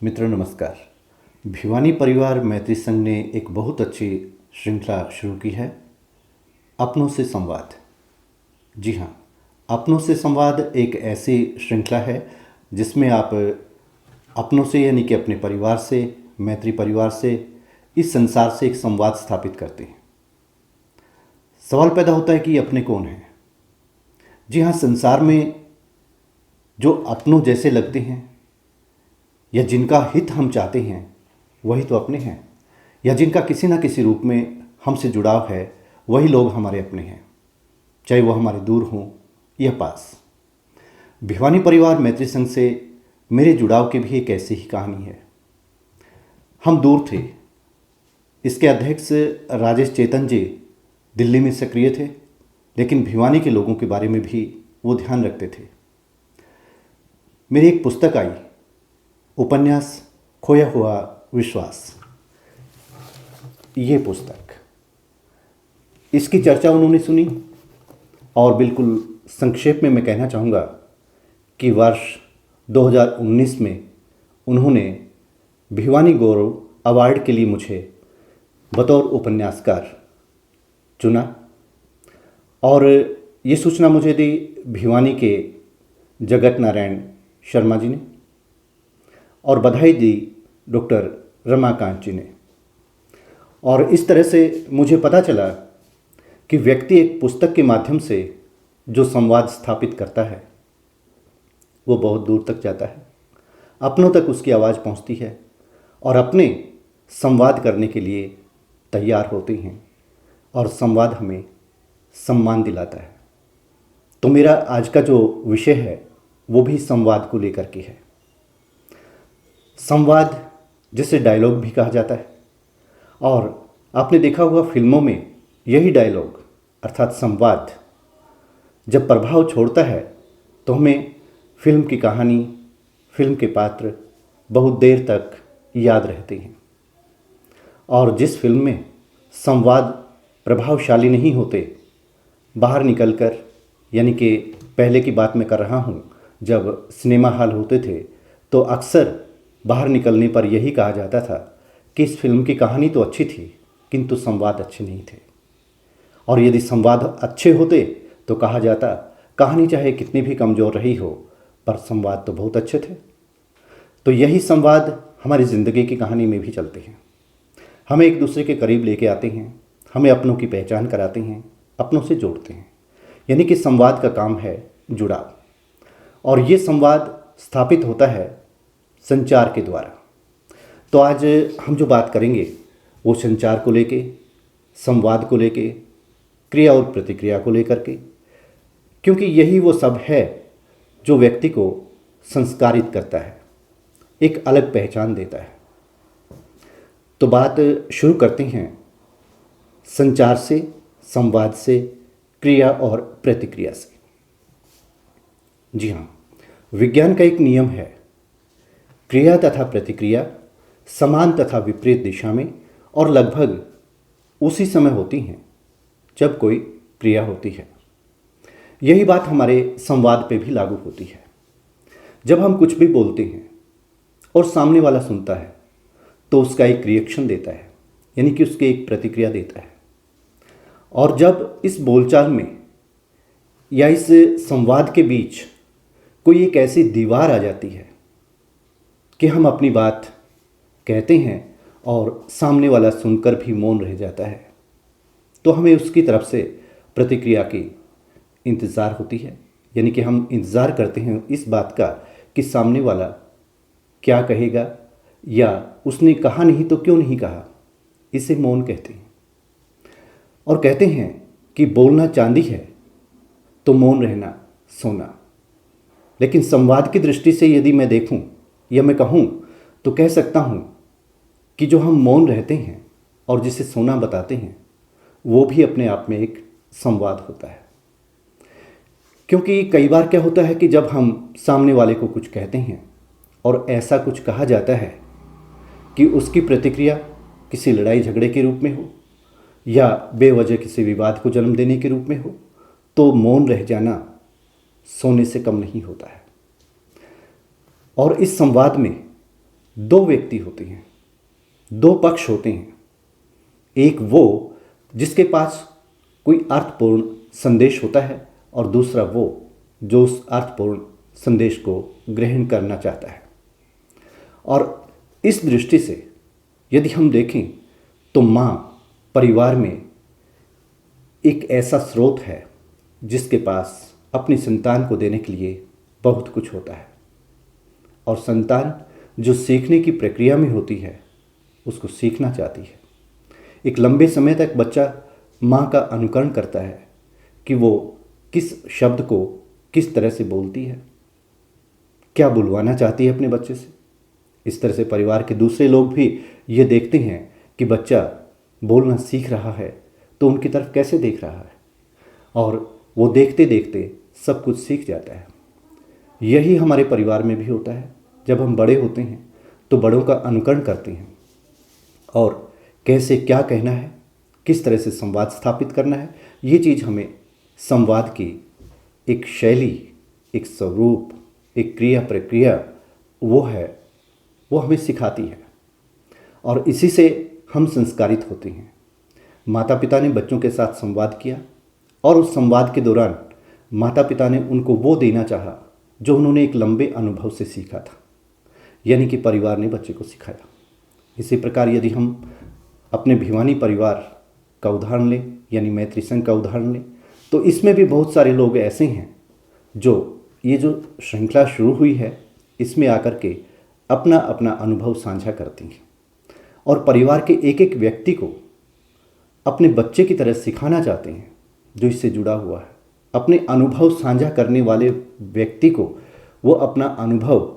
मित्रों नमस्कार। भिवानी परिवार मैत्री संघ ने एक बहुत अच्छी श्रृंखला शुरू की है, अपनों से संवाद। जी हाँ, अपनों से संवाद एक ऐसी श्रृंखला है जिसमें आप अपनों से यानी कि अपने परिवार से, मैत्री परिवार से, इस संसार से एक संवाद स्थापित करते हैं। सवाल पैदा होता है कि ये अपने कौन हैं। जी हाँ, संसार में जो अपनों जैसे लगते हैं या जिनका हित हम चाहते हैं वही तो अपने हैं, या जिनका किसी न किसी रूप में हमसे जुड़ाव है वही लोग हमारे अपने हैं, चाहे वो हमारे दूर हों या पास। भिवानी परिवार मैत्री संघ से मेरे जुड़ाव की भी एक ऐसी ही कहानी है। हम दूर थे। इसके अध्यक्ष राजेश चेतन जी दिल्ली में सक्रिय थे, लेकिन भिवानी के लोगों के बारे में भी वो ध्यान रखते थे। मेरी एक पुस्तक आई, उपन्यास खोया हुआ विश्वास। ये पुस्तक, इसकी चर्चा उन्होंने सुनी और बिल्कुल संक्षेप में मैं कहना चाहूँगा कि वर्ष 2019 में उन्होंने भिवानी गौरव अवार्ड के लिए मुझे बतौर उपन्यासकार चुना और ये सूचना मुझे दी भिवानी के जगत नारायण शर्मा जी ने और बधाई दी डॉक्टर रमाकांत जी ने। और इस तरह से मुझे पता चला कि व्यक्ति एक पुस्तक के माध्यम से जो संवाद स्थापित करता है वो बहुत दूर तक जाता है, अपनों तक उसकी आवाज़ पहुंचती है और अपने संवाद करने के लिए तैयार होते हैं और संवाद हमें सम्मान दिलाता है। तो मेरा आज का जो विषय है वो भी संवाद को लेकर के है। संवाद जिसे डायलॉग भी कहा जाता है, और आपने देखा होगा फिल्मों में यही डायलॉग अर्थात संवाद जब प्रभाव छोड़ता है तो हमें फिल्म की कहानी, फिल्म के पात्र बहुत देर तक याद रहते हैं। और जिस फिल्म में संवाद प्रभावशाली नहीं होते, बाहर निकलकर, यानी कि पहले की बात मैं कर रहा हूँ जब सिनेमा हॉल होते थे, तो अक्सर बाहर निकलने पर यही कहा जाता था कि इस फिल्म की कहानी तो अच्छी थी किंतु संवाद अच्छे नहीं थे। और यदि संवाद अच्छे होते तो कहा जाता कहानी चाहे कितनी भी कमज़ोर रही हो पर संवाद तो बहुत अच्छे थे। तो यही संवाद हमारी ज़िंदगी की कहानी में भी चलते हैं, हमें एक दूसरे के करीब लेके आते हैं, हमें अपनों की पहचान कराते हैं, अपनों से जोड़ते हैं। यानी कि संवाद का काम है जुड़ाव, और ये संवाद स्थापित होता है संचार के द्वारा। तो आज हम जो बात करेंगे वो संचार को लेके, संवाद को लेके, क्रिया और प्रतिक्रिया को लेकर के, क्योंकि यही वो सब है जो व्यक्ति को संस्कारित करता है, एक अलग पहचान देता है। तो बात शुरू करते हैं संचार से, संवाद से, क्रिया और प्रतिक्रिया से। जी हाँ, विज्ञान का एक नियम है, क्रिया तथा प्रतिक्रिया समान तथा विपरीत दिशा में और लगभग उसी समय होती हैं जब कोई क्रिया होती है। यही बात हमारे संवाद पे भी लागू होती है। जब हम कुछ भी बोलते हैं और सामने वाला सुनता है तो उसका एक रिएक्शन देता है, यानी कि उसकी एक प्रतिक्रिया देता है। और जब इस बोलचाल में या इस संवाद के बीच कोई एक ऐसी दीवार आ जाती है कि हम अपनी बात कहते हैं और सामने वाला सुनकर भी मौन रह जाता है, तो हमें उसकी तरफ से प्रतिक्रिया की इंतज़ार होती है। यानी कि हम इंतज़ार करते हैं इस बात का कि सामने वाला क्या कहेगा, या उसने कहा नहीं तो क्यों नहीं कहा। इसे मौन कहते हैं। और कहते हैं कि बोलना चांदी है तो मौन रहना सोना। लेकिन संवाद की दृष्टि से यदि मैं देखूं या मैं कहूं तो कह सकता हूं कि जो हम मौन रहते हैं और जिसे सोना बताते हैं वो भी अपने आप में एक संवाद होता है। क्योंकि कई बार क्या होता है कि जब हम सामने वाले को कुछ कहते हैं और ऐसा कुछ कहा जाता है कि उसकी प्रतिक्रिया किसी लड़ाई झगड़े के रूप में हो या बेवजह किसी विवाद को जन्म देने के रूप में हो, तो मौन रह जाना सोने से कम नहीं होता है। और इस संवाद में दो व्यक्ति होते हैं, दो पक्ष होते हैं। एक वो जिसके पास कोई अर्थपूर्ण संदेश होता है और दूसरा वो जो उस अर्थपूर्ण संदेश को ग्रहण करना चाहता है। और इस दृष्टि से यदि हम देखें तो माँ परिवार में एक ऐसा स्रोत है जिसके पास अपनी संतान को देने के लिए बहुत कुछ होता है, और संतान जो सीखने की प्रक्रिया में होती है उसको सीखना चाहती है। एक लंबे समय तक बच्चा माँ का अनुकरण करता है कि वो किस शब्द को किस तरह से बोलती है, क्या बुलवाना चाहती है अपने बच्चे से। इस तरह से परिवार के दूसरे लोग भी ये देखते हैं कि बच्चा बोलना सीख रहा है तो उनकी तरफ कैसे देख रहा है, और वो देखते देखते सब कुछ सीख जाता है। यही हमारे परिवार में भी होता है। जब हम बड़े होते हैं तो बड़ों का अनुकरण करते हैं और कैसे क्या कहना है, किस तरह से संवाद स्थापित करना है, ये चीज़ हमें संवाद की एक शैली, एक स्वरूप, एक क्रिया प्रक्रिया वो हमें सिखाती है, और इसी से हम संस्कारित होते हैं। माता पिता ने बच्चों के साथ संवाद किया और उस संवाद के दौरान माता पिता ने उनको वो देना चाहा जो उन्होंने एक लंबे अनुभव से सीखा था, यानी कि परिवार ने बच्चे को सिखाया। इसी प्रकार यदि हम अपने भिवानी परिवार का उदाहरण लें, यानी मैत्री संघ का उदाहरण लें, तो इसमें भी बहुत सारे लोग ऐसे हैं जो ये जो श्रृंखला शुरू हुई है इसमें आकर के अपना अपना अनुभव साझा करती हैं, और परिवार के एक एक व्यक्ति को अपने बच्चे की तरह सिखाना चाहते हैं जो इससे जुड़ा हुआ है। अपने अनुभव साझा करने वाले व्यक्ति को वो अपना अनुभव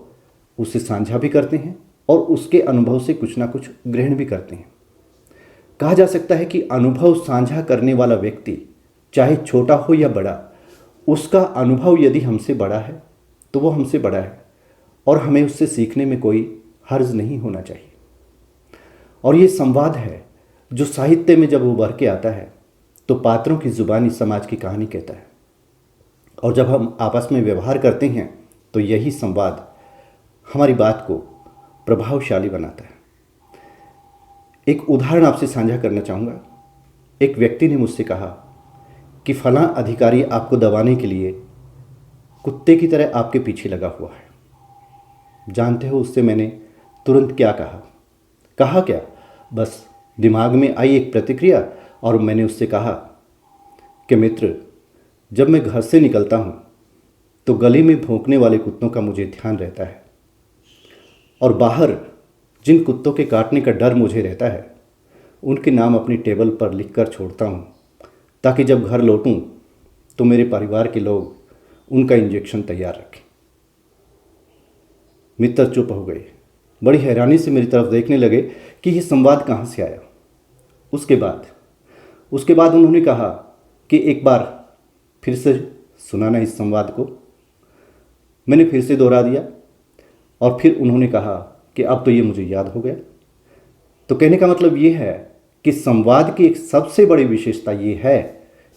उसे साझा भी करते हैं और उसके अनुभव से कुछ ना कुछ ग्रहण भी करते हैं। कहा जा सकता है कि अनुभव साझा करने वाला व्यक्ति चाहे छोटा हो या बड़ा, उसका अनुभव यदि हमसे बड़ा है तो वो हमसे बड़ा है और हमें उससे सीखने में कोई हर्ज नहीं होना चाहिए। और ये संवाद है जो साहित्य में जब उभर के आता है तो पात्रों की जुबानी समाज की कहानी कहता है, और जब हम आपस में व्यवहार करते हैं तो यही संवाद हमारी बात को प्रभावशाली बनाता है। एक उदाहरण आपसे साझा करना चाहूँगा। एक व्यक्ति ने मुझसे कहा कि फलां अधिकारी आपको दबाने के लिए कुत्ते की तरह आपके पीछे लगा हुआ है। जानते हो उससे मैंने तुरंत क्या कहा? कहा क्या, बस दिमाग में आई एक प्रतिक्रिया और मैंने उससे कहा कि मित्र, जब मैं घर से निकलता हूँ तो गली में भौंकने वाले कुत्तों का मुझे ध्यान रहता है, और बाहर जिन कुत्तों के काटने का डर मुझे रहता है उनके नाम अपनी टेबल पर लिखकर छोड़ता हूँ, ताकि जब घर लौटूं तो मेरे परिवार के लोग उनका इंजेक्शन तैयार रखें। मित्र चुप हो गए, बड़ी हैरानी से मेरी तरफ देखने लगे कि ये संवाद कहाँ से आया। उसके बाद उन्होंने कहा कि एक बार फिर से सुनाना इस संवाद को। मैंने फिर से दोहरा दिया और फिर उन्होंने कहा कि अब तो ये मुझे याद हो गया। तो कहने का मतलब ये है कि संवाद की एक सबसे बड़ी विशेषता ये है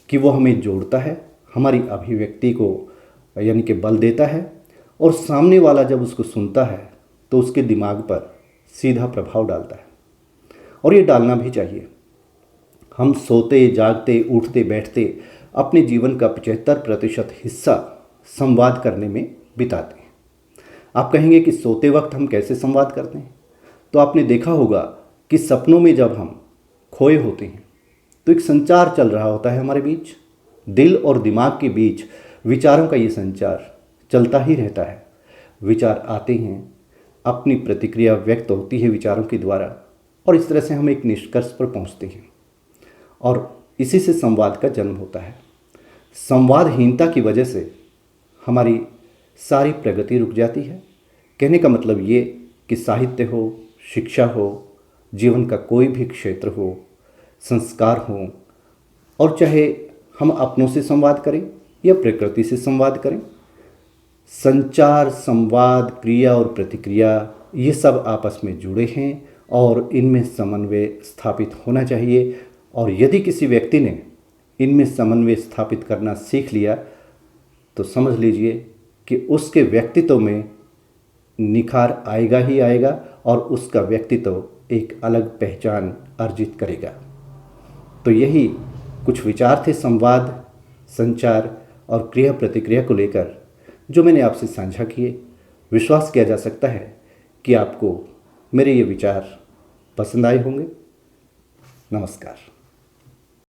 कि वो हमें जोड़ता है, हमारी अभिव्यक्ति को यानी कि बल देता है, और सामने वाला जब उसको सुनता है तो उसके दिमाग पर सीधा प्रभाव डालता है, और ये डालना भी चाहिए। हम सोते जागते उठते बैठते अपने जीवन का 75% हिस्सा संवाद करने में बिताते हैं। आप कहेंगे कि सोते वक्त हम कैसे संवाद करते हैं? तो आपने देखा होगा कि सपनों में जब हम खोए होते हैं तो एक संचार चल रहा होता है हमारे बीच, दिल और दिमाग के बीच विचारों का ये संचार चलता ही रहता है। विचार आते हैं, अपनी प्रतिक्रिया व्यक्त होती है विचारों के द्वारा, और इस तरह से हम एक निष्कर्ष पर पहुंचते हैं, और इसी से संवाद का जन्म होता है। संवादहीनता की वजह से हमारी सारी प्रगति रुक जाती है। कहने का मतलब ये कि साहित्य हो, शिक्षा हो, जीवन का कोई भी क्षेत्र हो, संस्कार हो, और चाहे हम अपनों से संवाद करें या प्रकृति से संवाद करें, संचार, संवाद, क्रिया और प्रतिक्रिया ये सब आपस में जुड़े हैं और इनमें समन्वय स्थापित होना चाहिए। और यदि किसी व्यक्ति ने इनमें समन्वय स्थापित करना सीख लिया तो समझ लीजिए कि उसके व्यक्तित्व में निखार आएगा ही आएगा और उसका व्यक्तित्व एक अलग पहचान अर्जित करेगा। तो यही कुछ विचार थे संवाद, संचार और क्रिया प्रतिक्रिया को लेकर जो मैंने आपसे साझा किए। विश्वास किया जा सकता है कि आपको मेरे ये विचार पसंद आए होंगे। नमस्कार।